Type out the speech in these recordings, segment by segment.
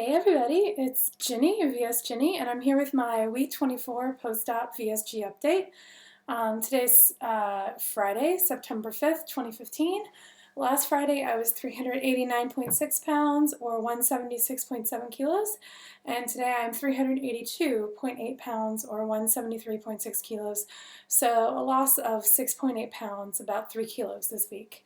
Hey everybody, it's Ginny, VSGinny, and I'm here with my week 24 post-op VSG update. Today's Friday, September 5th, 2015. Last Friday I was 389.6 pounds or 176.7 kilos, and today I'm 382.8 pounds or 173.6 kilos, so a loss of 6.8 pounds, about 3 kilos this week.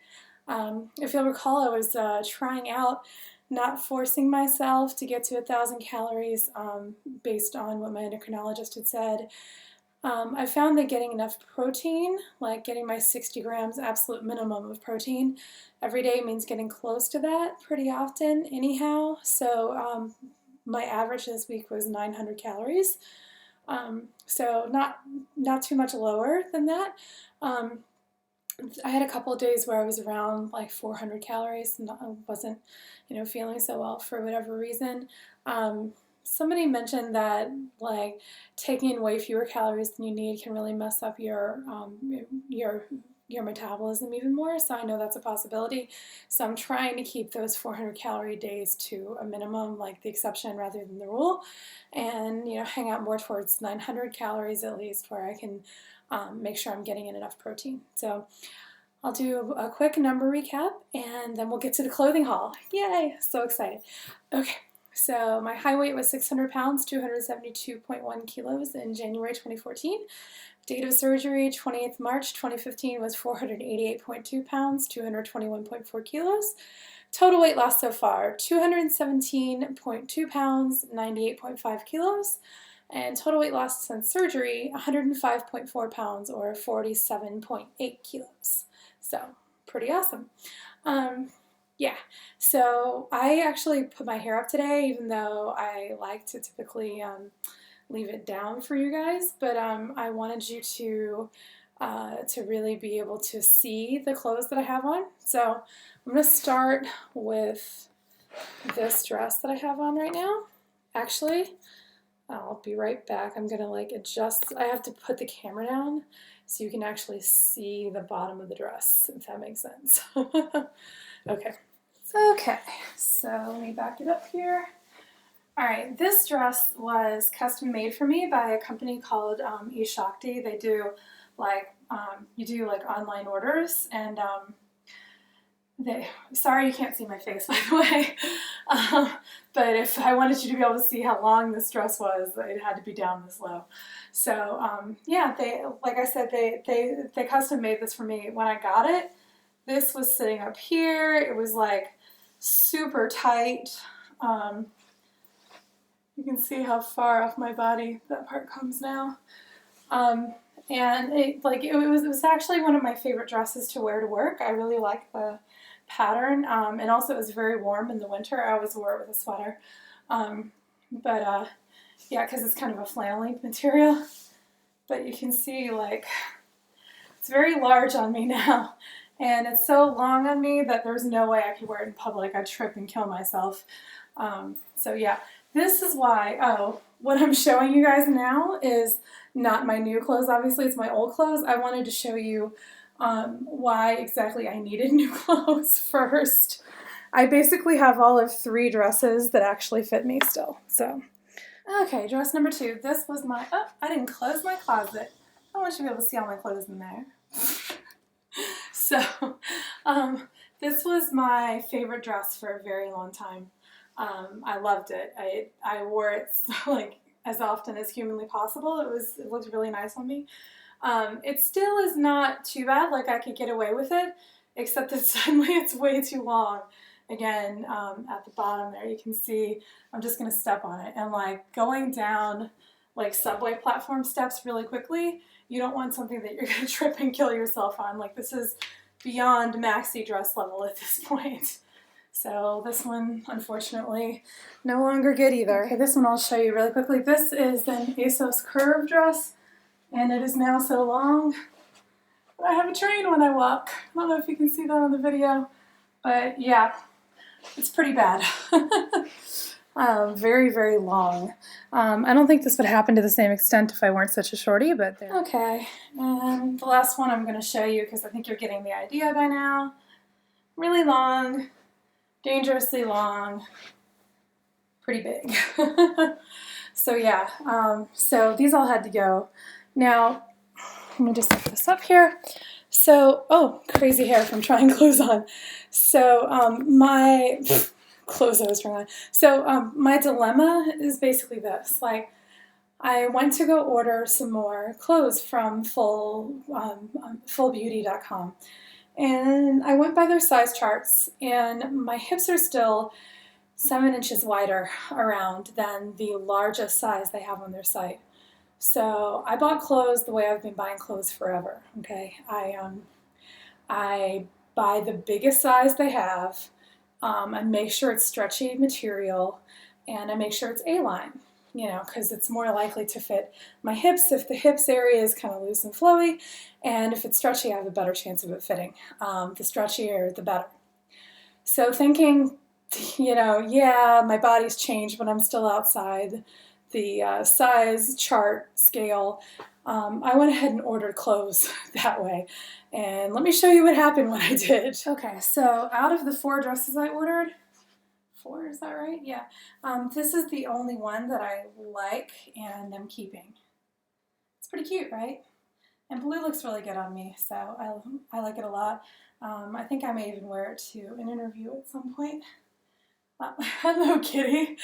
If you'll recall, I was trying out not forcing myself to get to 1,000 calories based on what my endocrinologist had said. I found that getting enough protein, like getting my 60 grams absolute minimum of protein every day, means getting close to that pretty often anyhow. So my average this week was 900 calories. So not too much lower than that. I had a couple of days where I was around like 400 calories and I wasn't, feeling so well for whatever reason. Somebody mentioned that like taking in way fewer calories than you need can really mess up your metabolism even more. So I know that's a possibility. So I'm trying to keep those 400 calorie days to a minimum, like the exception rather than the rule, and hang out more towards 900 calories at least, where I can make sure I'm getting in enough protein. So I'll do a quick number recap and then we'll get to the clothing haul. Yay! So excited. Okay, so my high weight was 600 pounds, 272.1 kilos in January 2014. Date of surgery, 20th March 2015, was 488.2 pounds, 221.4 kilos. Total weight loss so far, 217.2 pounds, 98.5 kilos. And total weight loss since surgery, 105.4 pounds or 47.8 kilos. So pretty awesome. Yeah, so I actually put my hair up today, even though I like to typically leave it down for you guys, but I wanted you to really be able to see the clothes that I have on. So I'm going to start with this dress that I have on right now. Actually, I'll be right back. I'm gonna adjust. I have to put the camera down so you can actually see the bottom of the dress, if that makes sense. Okay, so let me back it up here. All right, this dress was custom made for me by a company called eShakti. They do you do online orders, and sorry you can't see my face, by the way, but if I wanted you to be able to see how long this dress was, it had to be down this low. So yeah, like I said, they custom made this for me. When I got it, this was sitting up here. It was like super tight. You can see how far off my body that part comes now. And it was actually one of my favorite dresses to wear to work. I really like the pattern, and also it was very warm in the winter. I always wore it with a sweater, yeah, because it's kind of a flannel-y material. But you can see it's very large on me now, and it's so long on me that there's no way I could wear it in public. I'd trip and kill myself. So yeah, this is why, what I'm showing you guys now is not my new clothes. Obviously it's my old clothes. I wanted to show you why exactly I needed new clothes first. I basically have all of 3 dresses that actually fit me still. So, okay, dress number 2. This was my, I didn't close my closet. I want you to be able to see all my clothes in there. So, this was my favorite dress for a very long time. I loved it. I wore it as often as humanly possible. It looked really nice on me. It still is not too bad, I could get away with it, except that suddenly it's way too long. Again, at the bottom there you can see, I'm just going to step on it, and going down subway platform steps really quickly, you don't want something that you're going to trip and kill yourself on. This is beyond maxi dress level at this point. So this one, unfortunately, no longer good either. Okay, this one I'll show you really quickly. This is an ASOS curve dress. And it is now so long that I have a train when I walk. I don't know if you can see that on the video, but yeah, it's pretty bad. Very, very long. I don't think this would happen to the same extent if I weren't such a shorty, but there. Okay, and the last one I'm going to show you because I think you're getting the idea by now. Really long, dangerously long. pretty big. So yeah, so these all had to go. Now, let me just set this up here. So, oh, crazy hair from trying clothes on. So my clothes I was trying on. So my dilemma is basically this. Like, I went to go order some more clothes from fullbeauty.com. And I went by their size charts, and my hips are still 7 inches wider around than the largest size they have on their site. So I bought clothes the way I've been buying clothes forever. Okay, I buy the biggest size they have. I make sure it's stretchy material, and I make sure it's A-line. You know, because it's more likely to fit my hips if the hips area is kind of loose and flowy, and if it's stretchy, I have a better chance of it fitting. The stretchier, the better. So thinking, you know, yeah, my body's changed, but I'm still outside the size chart scale. I went ahead and ordered clothes that way. And let me show you what happened when I did. Okay, so out of the 4 dresses I ordered, 4, is that right? Yeah. This is the only one that I like and I'm keeping. It's pretty cute, right? And blue looks really good on me, so I like it a lot. I think I may even wear it to an interview at some point. Hello, kitty.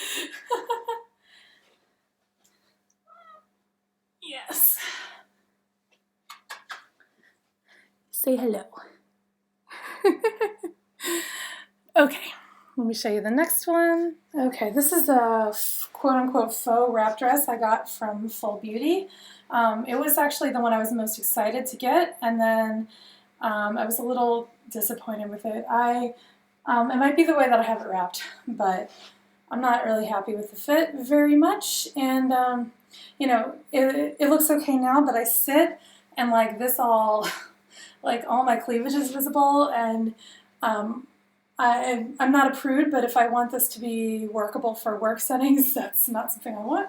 Yes. Say hello. Okay, let me show you the next one. Okay, this is a quote-unquote faux wrap dress I got from Full Beauty. It was actually the one I was most excited to get, and then I was a little disappointed with it. It might be the way that I have it wrapped, but I'm not really happy with the fit very much, and you know, it looks okay now, but I sit and like this all, like all my cleavage is visible, and I'm not a prude, but if I want this to be workable for work settings, that's not something I want.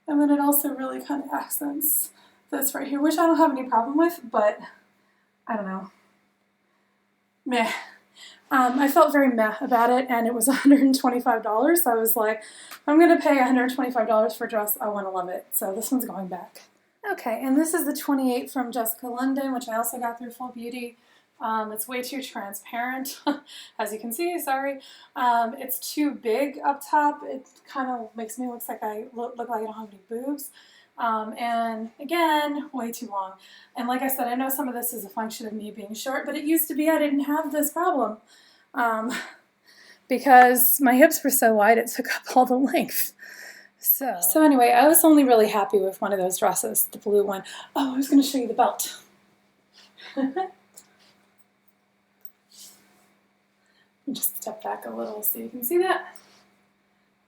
And then it also really kind of accents this right here, which I don't have any problem with, but I don't know. Meh. I felt very meh about it, and it was $125, so I was like, if I'm going to pay $125 for a dress, I want to love it. So this one's going back. Okay, and this is the 28 from Jessica London, which I also got through Full Beauty. It's way too transparent, as you can see, sorry. It's too big up top. It kind of makes me look like I don't have any boobs. And again, way too long. And like I said, I know some of this is a function of me being short, but it used to be I didn't have this problem. Because my hips were so wide, it took up all the length. So anyway, I was only really happy with one of those dresses, the blue one. Oh, I was going to show you the belt. Just step back a little so you can see that.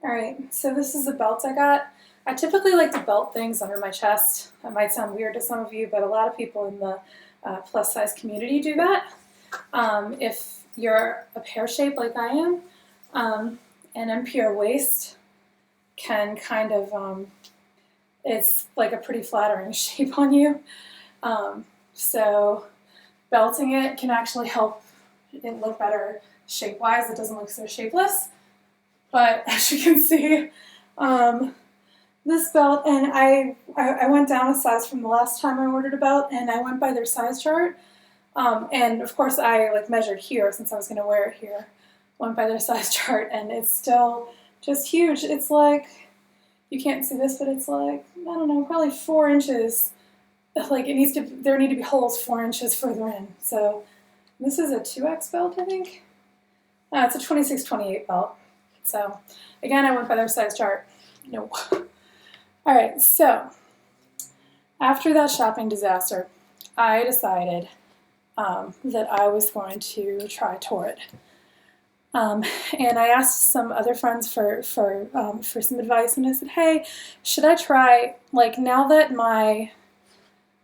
Alright, so this is the belt I got. I typically like to belt things under my chest. That might sound weird to some of you, but a lot of people in the plus size community do that. If you're a pear shape like I am, an NPR waist can kind of, it's like a pretty flattering shape on you. So belting it can actually help it look better shape-wise. It doesn't look so shapeless. But as you can see, this belt, and I went down a size from the last time I ordered a belt, and I went by their size chart. And of course I like measured here since I was going to wear it here. Went by their size chart, and it's still just huge. It's like, you can't see this, but it's like, I don't know, probably 4 inches. Like there need to be holes 4 inches further in. So this is a 2X belt, I think. It's a 26-28 belt. So again, I went by their size chart. No. All right, so after that shopping disaster, I decided that I was going to try Torrid. And I asked some other friends for some advice, and I said, hey, should I try, like, now that my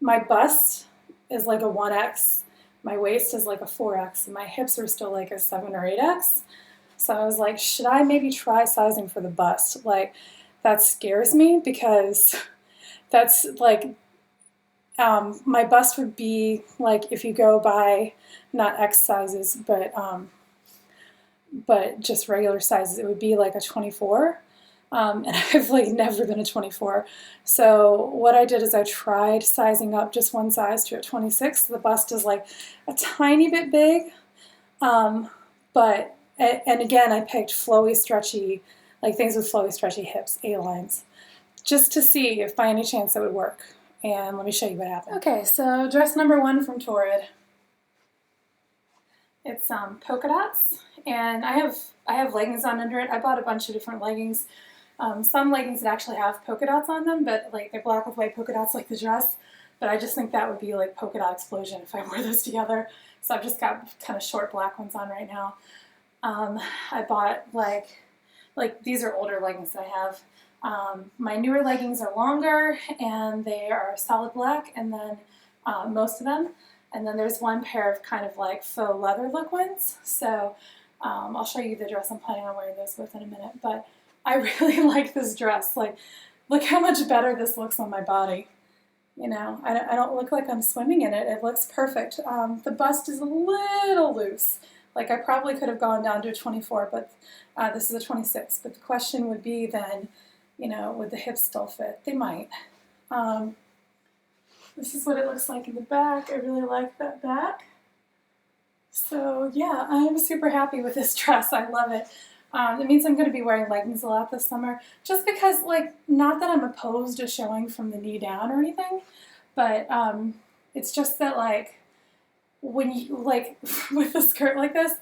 bust is like a 1X, my waist is like a 4X, and my hips are still like a 7 or 8X. So I was like, should I maybe try sizing for the bust? Like, that scares me because that's like, my bust would be like, if you go by not X sizes, but just regular sizes, it would be like a 24. And I've like never been a 24. So what I did is I tried sizing up just one size to a 26. The bust is like a tiny bit big, but, and again, I picked flowy, stretchy, like things with flowy, stretchy hips, A-lines, just to see if by any chance that would work. And let me show you what happened. Okay, so dress number 1 from Torrid. It's polka dots, and I have leggings on under it. I bought a bunch of different leggings. Some leggings that actually have polka dots on them, but like they're black with white polka dots like the dress. But I just think that would be like polka dot explosion if I wore those together. So I've just got kind of short black ones on right now. I bought like these are older leggings that I have. My newer leggings are longer and they are solid black, and then most of them. And then there's one pair of kind of like faux leather look ones. So I'll show you the dress I'm planning on wearing those with in a minute. But I really like this dress. Like, look how much better this looks on my body. You know, I don't look like I'm swimming in it. It looks perfect. The bust is a little loose. Like, I probably could have gone down to a 24, but this is a 26. But the question would be then, you know, would the hips still fit? They might. This is what it looks like in the back. I really like that back. So yeah, I am super happy with this dress. I love it. It means I'm going to be wearing leggings a lot this summer, just because, like, not that I'm opposed to showing from the knee down or anything, but it's just that, like, when you, like, with a skirt like this,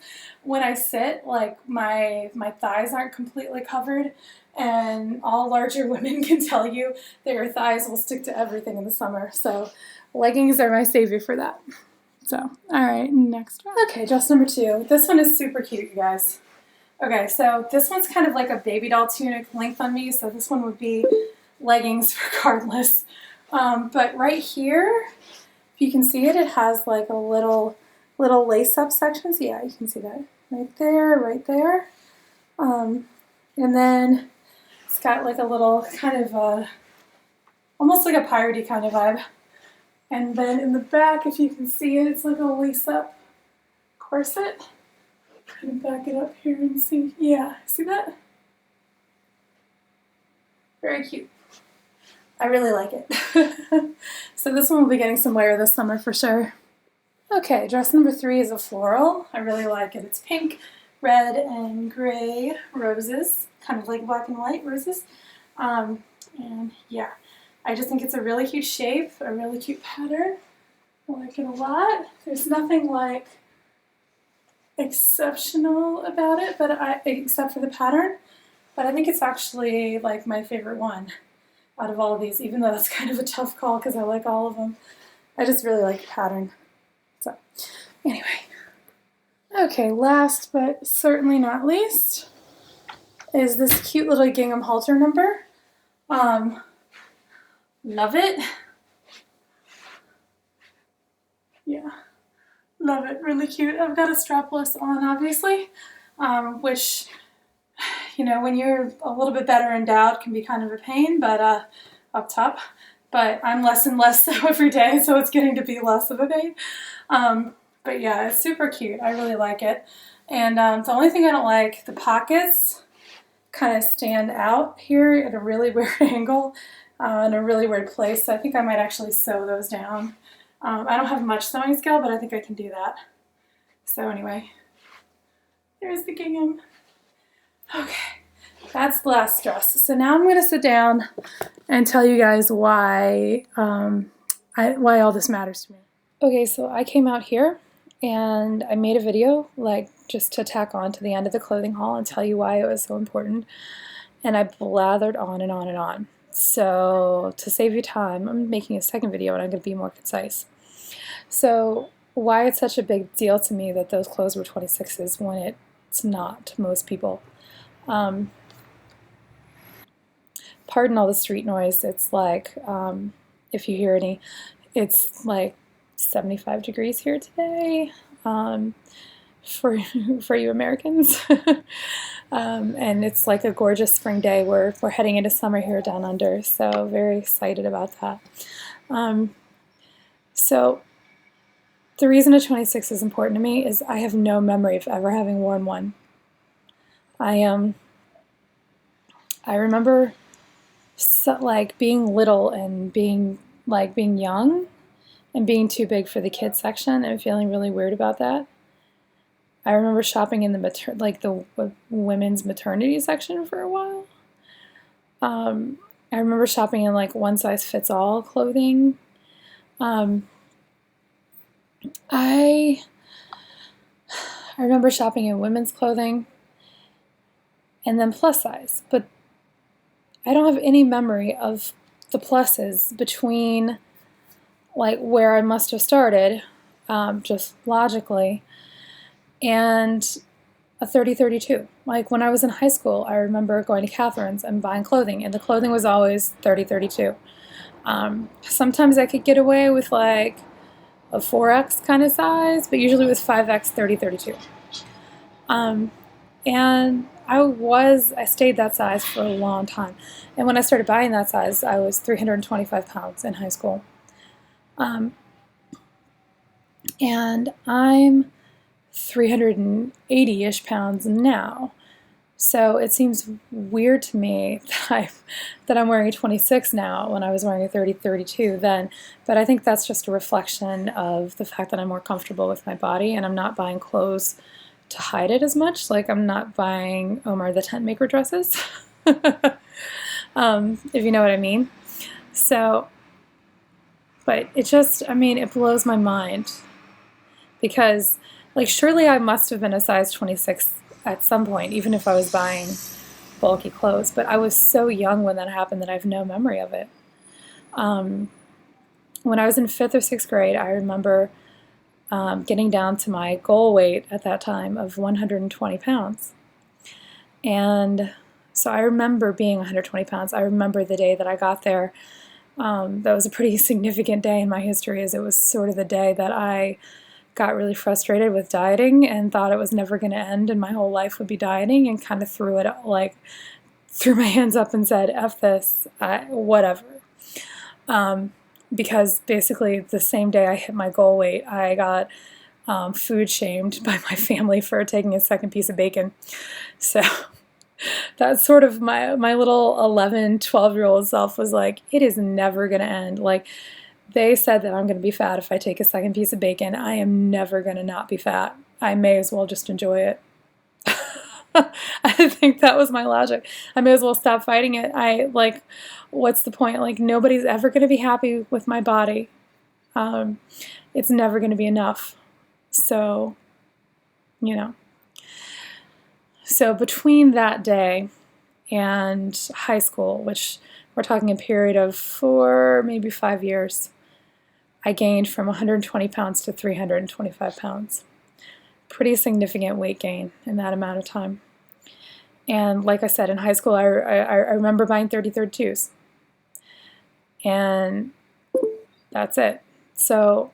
when I sit, like, my thighs aren't completely covered, and all larger women can tell you that your thighs will stick to everything in the summer. So leggings are my savior for that. So, all right, next one. Okay, dress number 2. This one is super cute, you guys. Okay, so this one's kind of like a baby doll tunic length on me, so this one would be leggings regardless. But right here, if you can see it, it has like a little lace-up sections. Yeah, you can see that right there, right there. And then it's got like a little kind of almost like a piratey kind of vibe. And then in the back, if you can see it, it's like a lace-up corset. Kind of back it up here and see. Yeah, see that? Very cute. I really like it. So this one will be getting some wear this summer for sure. Okay, dress number 3 is a floral. I really like it. It's pink, red, and gray roses, kind of like black and white roses. And yeah, I just think it's a really cute shape, a really cute pattern. I like it a lot. There's nothing like exceptional about it, but except for the pattern, but I think it's actually like my favorite one out of all of these, even though that's kind of a tough call because I like all of them. I just really like the pattern. So anyway, okay, last but certainly not least is this cute little gingham halter number. Love it. Yeah. Love it, really cute. I've got a strapless on, obviously, which, you know, when you're a little bit better endowed can be kind of a pain, but up top. But I'm less and less so every day, so it's getting to be less of a pain. But yeah, it's super cute. I really like it. And the only thing I don't like, the pockets kind of stand out here at a really weird angle, in a really weird place. So I think I might actually sew those down. I don't have much sewing skill, but I think I can do that. So anyway, there's the gingham. Okay, that's the last dress. So now I'm going to sit down and tell you guys why why all this matters to me. Okay, so I came out here and I made a video, like, just to tack on to the end of the clothing haul and tell you why it was so important. And I blathered on and on and on. So to save you time, I'm making a second video and I'm going to be more concise. So why it's such a big deal to me that those clothes were 26s when it's not to most people. Pardon all the street noise. It's like, if you hear any, it's like 75 degrees here today, for you Americans. And it's like a gorgeous spring day. We're heading into summer here down under, so very excited about that. So the reason a 26 is important to me is I have no memory of ever having worn one. I remember like being little and being young and being too big for the kids section and feeling really weird about that. I remember shopping in the women's maternity section for a while. I remember shopping in like one size fits all clothing. I remember shopping in women's clothing and then plus size, but I don't have any memory of the pluses between like where I must have started, just logically, and a 30-32. Like when I was in high school, I remember going to Catherine's and buying clothing, and the clothing was always 30-32. Sometimes I could get away with like a 4X kind of size, but usually it was 5X 30-32. And I stayed that size for a long time. And when I started buying that size, I was 325 pounds in high school. And I'm 380-ish pounds now. So it seems weird to me that I'm wearing a 26 now when I was wearing a 30-32 then. But I think that's just a reflection of the fact that I'm more comfortable with my body and I'm not buying clothes to hide it as much. Like I'm not buying Omar the Tent Maker dresses, if you know what I mean. So, but it just, it blows my mind because like surely I must have been a size 26 at some point, even if I was buying bulky clothes. But I was so young when that happened that I have no memory of it. When I was in 5th or 6th grade, I remember getting down to my goal weight at that time of 120 pounds. And so I remember being 120 pounds. I remember the day that I got there. That was a pretty significant day in my history, as it was sort of the day that I got really frustrated with dieting and thought it was never going to end and my whole life would be dieting, and kind of threw my hands up and said, F this, whatever. Because basically the same day I hit my goal weight, I got food shamed by my family for taking a second piece of bacon. So that's sort of my little 11, 12-year-old self was like, it is never going to end. Like, they said that I'm going to be fat if I take a second piece of bacon. I am never going to not be fat. I may as well just enjoy it. I think that was my logic. I may as well stop fighting it. What's the point? Like, nobody's ever going to be happy with my body. It's never going to be enough. So, So between that day and high school, which we're talking a period of 4, maybe 5 years, I gained from 120 pounds to 325 pounds. Pretty significant weight gain in that amount of time. And like I said, in high school, I remember buying 30-32s. And that's it. So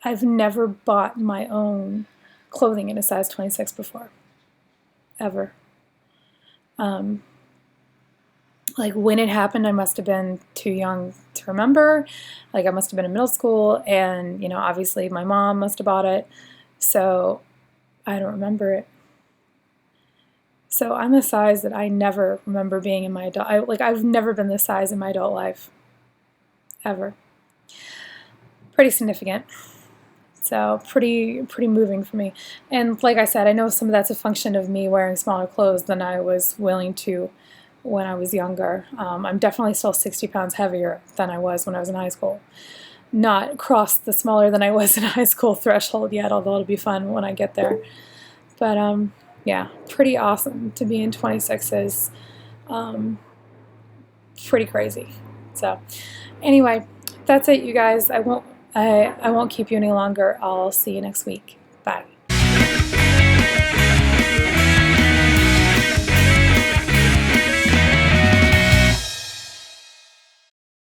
I've never bought my own clothing in a size 26 before. Ever. Like when it happened, I must have been too young to remember. Like I must have been in middle school, and obviously my mom must have bought it, so I don't remember it. So I'm a size that I never remember being in my adult. I've never been this size in my adult life, ever. Pretty significant. So pretty moving for me. And like I said, I know some of that's a function of me wearing smaller clothes than I was willing to when I was younger. I'm definitely still 60 pounds heavier than I was when I was in high school. Not crossed the smaller than I was in high school threshold yet, although it'll be fun when I get there. But yeah, pretty awesome to be in 26s. Pretty crazy. So anyway, that's it, you guys. I won't keep you any longer. I'll see you next week. Bye.